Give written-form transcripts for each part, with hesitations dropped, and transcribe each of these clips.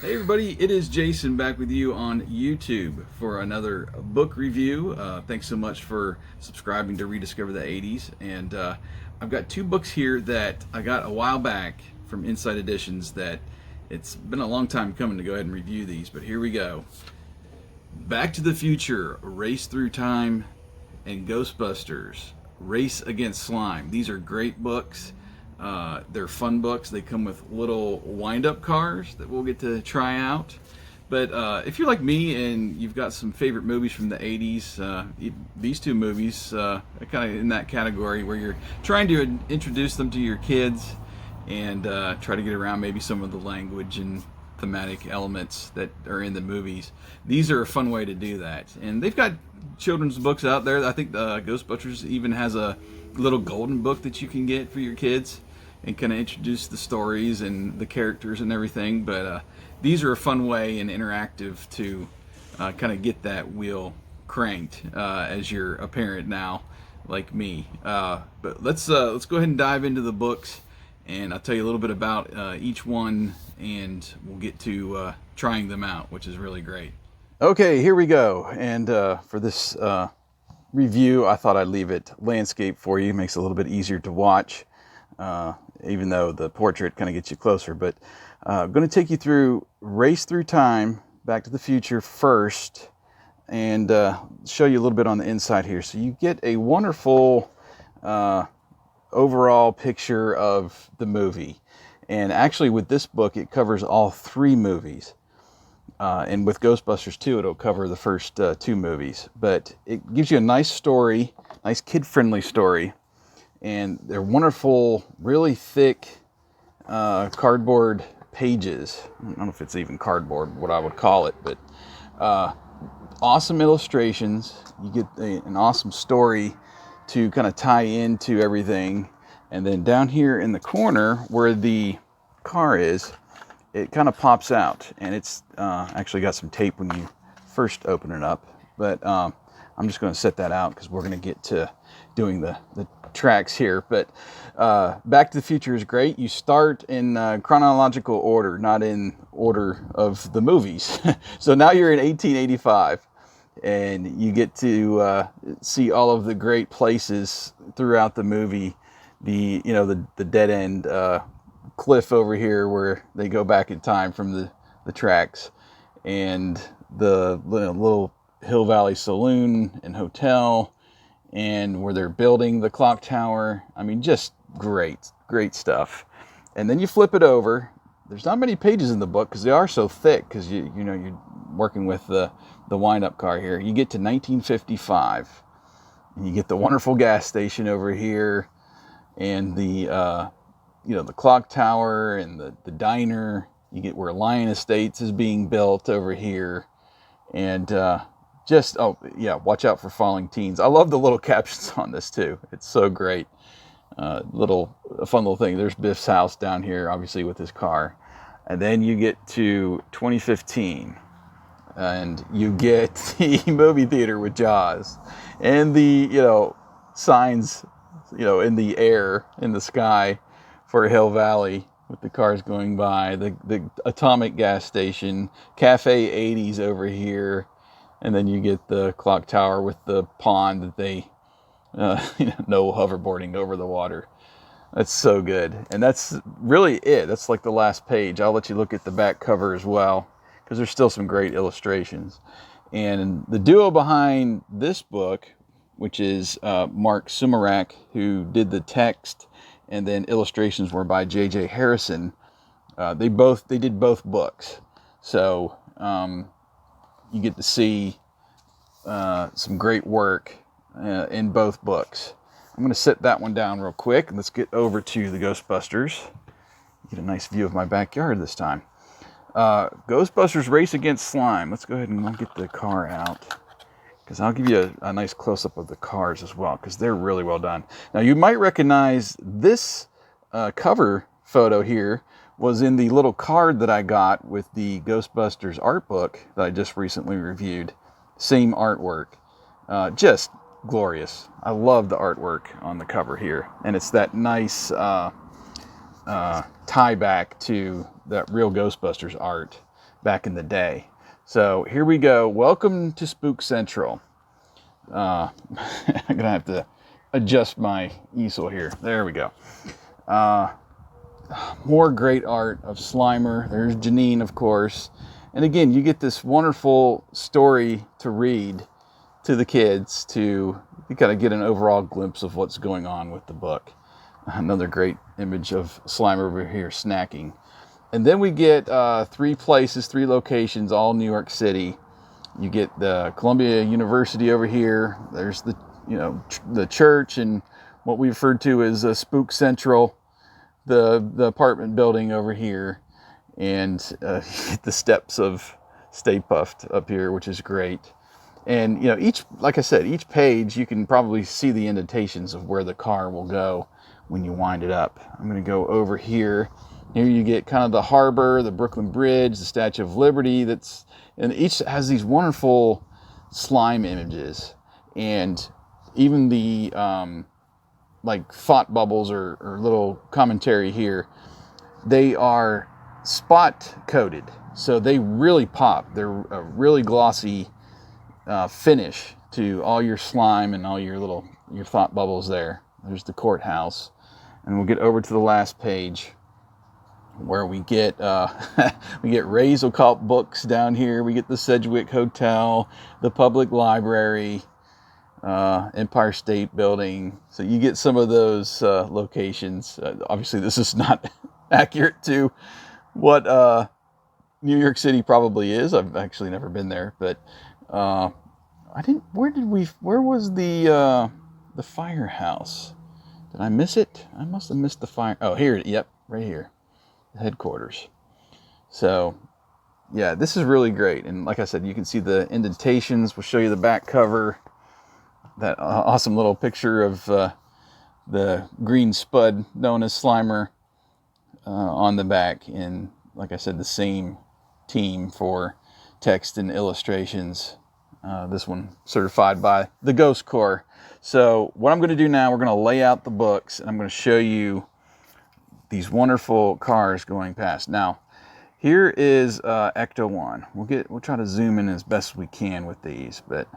Hey everybody, it is Jason back with you on YouTube for another book review. Thanks so much for subscribing to Rediscover the 80s. And I've got two books here that I got a while back from Inside Editions that it's been a long time coming to go ahead and review these, but here we go. Back to the Future, Race Through Time and Ghostbusters Race Against Slime. These are great books. They're fun books. They come with little wind-up cars that we'll get to try out. But if you're like me and you've got some favorite movies from the 80s, these two movies are kind of in that category where you're trying to introduce them to your kids and try to get around maybe some of the language and thematic elements that are in the movies. These are a fun way to do that. And they've got children's books out there. I think Ghostbusters even has a little golden book that you can get for your kids and kind of introduce the stories and the characters and everything. But these are a fun way and interactive to kind of get that wheel cranked as you're a parent now, like me. But let's go ahead and dive into the books, and I'll tell you a little bit about each one, and we'll get to trying them out, which is really great. Okay, here we go. And for this review, I thought I'd leave it landscape for you. It makes it a little bit easier to watch, even though the portrait kind of gets you closer. But I'm going to take you through Race Through Time, Back to the Future first, and show you a little bit on the inside here. So you get a wonderful overall picture of the movie. And actually with this book, it covers all three movies. And with Ghostbusters 2, it'll cover the first two movies. But it gives you a nice story, nice kid-friendly story. And they're wonderful, really thick cardboard pages. I don't know if it's even cardboard, what I would call it. But awesome illustrations. You get an awesome story to kind of tie into everything. And then down here in the corner where the car is, it kind of pops out, and it's actually got some tape when you first open it up. But I'm just going to set that out because we're going to get to doing the tracks here. But Back to the Future is great. You start in chronological order, not in order of the movies. So now you're in 1885, and you get to see all of the great places throughout the movie. The dead end cliff over here where they go back in time from the tracks, and the little Hill Valley Saloon and Hotel, and where they're building the clock tower. I mean, just great stuff. And then you flip it over. There's not many pages in the book because they are so thick, because you're working with the wind-up car here. You get to 1955, and you get the wonderful gas station over here, and the clock tower and the diner. You get where Lion Estates is being built over here. And watch out for falling teens. I love the little captions on this too. It's so great. A fun little thing. There's Biff's house down here, obviously with his car. And then you get to 2015, and you get the movie theater with Jaws, and the signs in the air, in the sky, for Hill Valley with the cars going by, the atomic gas station, Cafe 80s over here, and then you get the clock tower with the pond that they no hoverboarding over the water. That's so good. And that's really it. That's like the last page. I'll let you look at the back cover as well, because there's still some great illustrations. And the duo behind this book, which is Marc Sumerak, who did the text, and then illustrations were by J.J. Harrison. They did both books, so you get to see some great work in both books. I'm going to set that one down real quick, and let's get over to the Ghostbusters. Get a nice view of my backyard this time. Ghostbusters Race Against Slime. Let's go ahead and get the car out, because I'll give you a nice close-up of the cars as well, because they're really well done. Now, you might recognize this cover photo here was in the little card that I got with the Ghostbusters art book that I just recently reviewed. Same artwork. Just glorious. I love the artwork on the cover here. And it's that nice tie back to that real Ghostbusters art back in the day. So here we go. Welcome to Spook Central. I'm going to have to adjust my easel here. There we go. More great art of Slimer. There's Janine, of course. And again, you get this wonderful story to read to the kids to kind of get an overall glimpse of what's going on with the book. Another great image of Slimer over here snacking. And then we get 3 places, 3 locations, all New York City. You get the Columbia University over here. There's the, the church and what we referred to as Spook Central, the apartment building over here, and you get the steps of Stay Puft up here, which is great. And like I said, each page you can probably see the indentations of where the car will go when you wind it up. I'm going to go over here. Here you get kind of the harbor, the Brooklyn Bridge, the Statue of Liberty. And each has these wonderful slime images, and even the like thought bubbles or little commentary here. They are spot coated, so they really pop. They're a really glossy finish to all your slime and all your thought bubbles there. There's the courthouse, and we'll get over to the last page where we get Ray's occult books down here. We get the Sedgwick Hotel, the public library, Empire State Building. So you get some of those locations. Obviously, this is not accurate to what New York City probably is. I've actually never been there, but where was the firehouse? Did I miss it? I must have missed the fire. Oh, here, yep, right here, the headquarters. So, yeah, this is really great. And like I said, you can see the indentations. We'll show you the back cover. That awesome little picture of the green spud known as Slimer on the back. And like I said, the same team for text and illustrations. This one certified by the Ghost Corps. So what I'm going to do now, we're going to lay out the books, and I'm going to show you these wonderful cars going past. Now, here is Ecto 1. We'll try to zoom in as best we can with these, but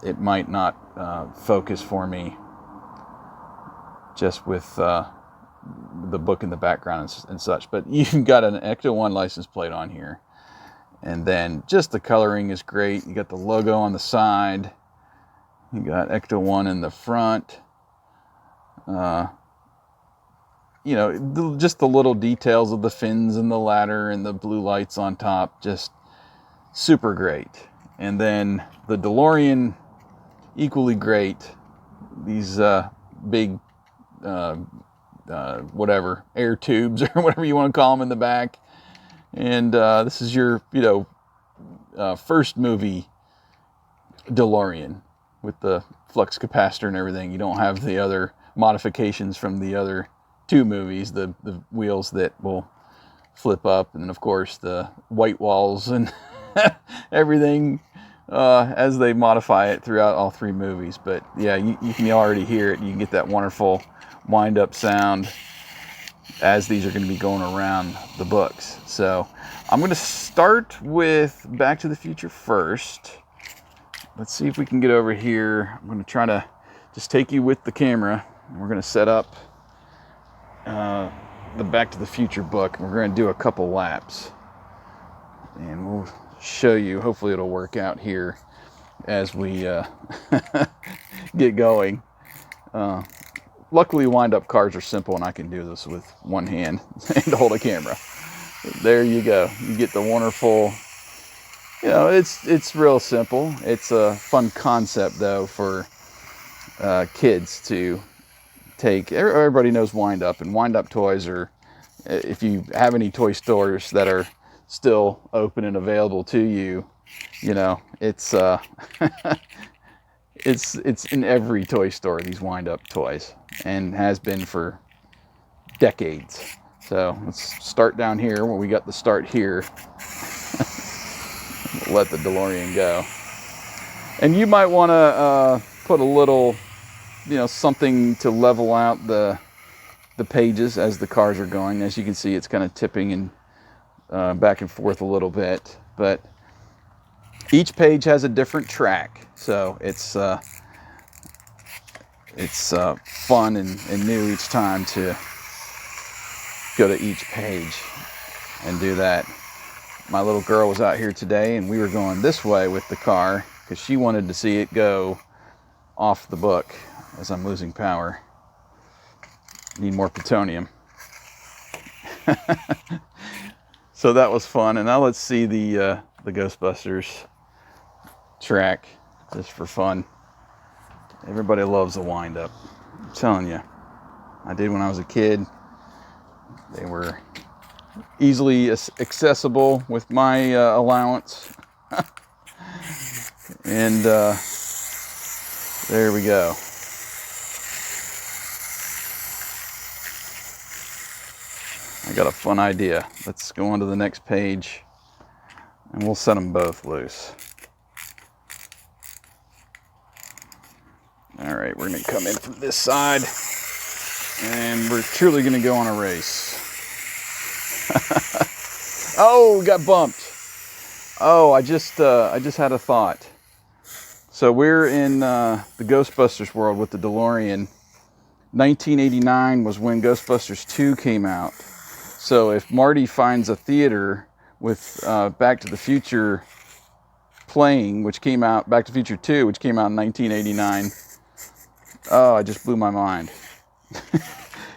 it might not focus for me just with the book in the background and such. But you've got an Ecto 1 license plate on here. And then just the coloring is great. You got the logo on the side. You got Ecto 1 in the front. Just the little details of the fins and the ladder and the blue lights on top. Just super great. And then the DeLorean, equally great. These big, air tubes or whatever you want to call them in the back. And this is your, first movie DeLorean with the flux capacitor and everything. You don't have the other modifications from the other 2 movies, the wheels that will flip up, and then of course the white walls and everything as they modify it throughout all 3 movies. But yeah, you can already hear it. You can get that wonderful wind-up sound as these are going to be going around the books. So I'm going to start with Back to the Future first. Let's see if we can get over here. I'm going to try to just take you with the camera. We're going to set up the Back to the Future book. We're going to do a couple laps. And we'll show you. Hopefully it'll work out here as we get going. Luckily, wind-up cars are simple, and I can do this with one hand and hold a camera. There you go. You get the wonderful, it's real simple. It's a fun concept, though, for kids to take. Everybody knows wind-up, and wind-up toys are, if you have any toy stores that are still open and available to you, it's it's in every toy store, these wind-up toys, and has been for decades. So let's start down here where we got the start here. Let the DeLorean go. And you might want to put a little, something to level out the pages as the cars are going. As you can see, it's kind of tipping and back and forth a little bit, but each page has a different track, so it's fun and new each time to go to each page and do that. My little girl was out here today, and we were going this way with the car because she wanted to see it go off the book as I'm losing power. Need more plutonium. So that was fun. And now let's see the Ghostbusters track, just for fun. Everybody loves a wind-up. I'm telling you. I did when I was a kid. They were easily accessible with my allowance. And there we go. I got a fun idea. Let's go on to the next page and we'll set them both loose. All right, we're going to come in from this side and we're truly going to go on a race. Oh, we got bumped. Oh, I just had a thought. So we're in the Ghostbusters world with the Delorean. 1989 was when Ghostbusters 2 came out. So if Marty finds a theater with Back to the Future playing, which came out, Back to the Future 2, which came out in 1989, oh, I just blew my mind.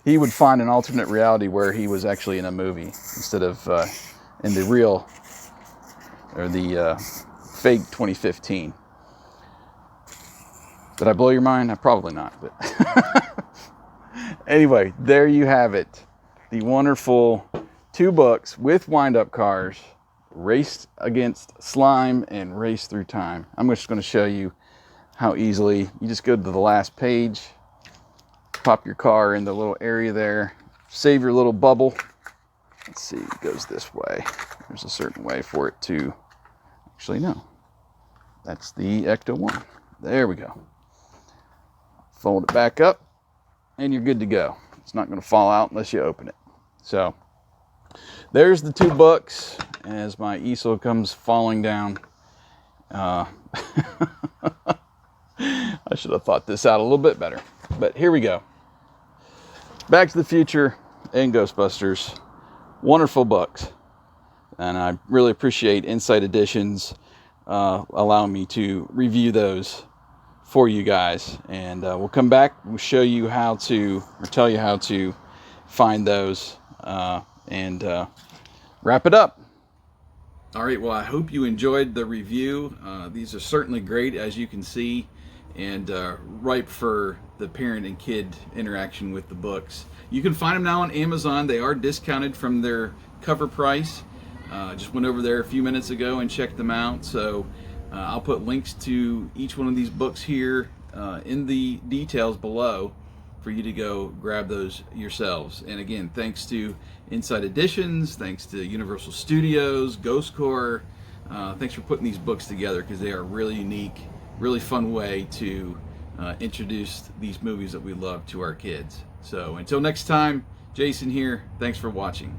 He would find an alternate reality where he was actually in a movie instead of in the real, or the fake 2015. Did I blow your mind? Probably not. But anyway, there you have it. The wonderful 2 books with wind-up cars, Race Against Slime and Race Through Time. I'm just going to show you how easily you just go to the last page, pop your car in the little area there, save your little bubble. Let's see, it goes this way. There's a certain way for it to, actually no, that's the Ecto 1. There we go. Fold it back up and you're good to go. It's not going to fall out unless you open it. So there's the 2 books as my easel comes falling down. I should have thought this out a little bit better, but here we go. Back to the Future and Ghostbusters. Wonderful books. And I really appreciate Insight Editions allowing me to review those for you guys. And we'll come back, we'll show you how to, or tell you how to find those and wrap it up. All right, well, I hope you enjoyed the review. These are certainly great, as you can see, and ripe for the parent and kid interaction with the books. You can find them now on Amazon. They are discounted from their cover price. Just went over there a few minutes ago and checked them out. So I'll put links to each one of these books here in the details below for you to go grab those yourselves. And again, thanks to Insight Editions, thanks to Universal Studios, Ghost Corps. Thanks for putting these books together, because they are really unique, really fun way to introduce these movies that we love to our kids. So until next time, Jason here. Thanks for watching.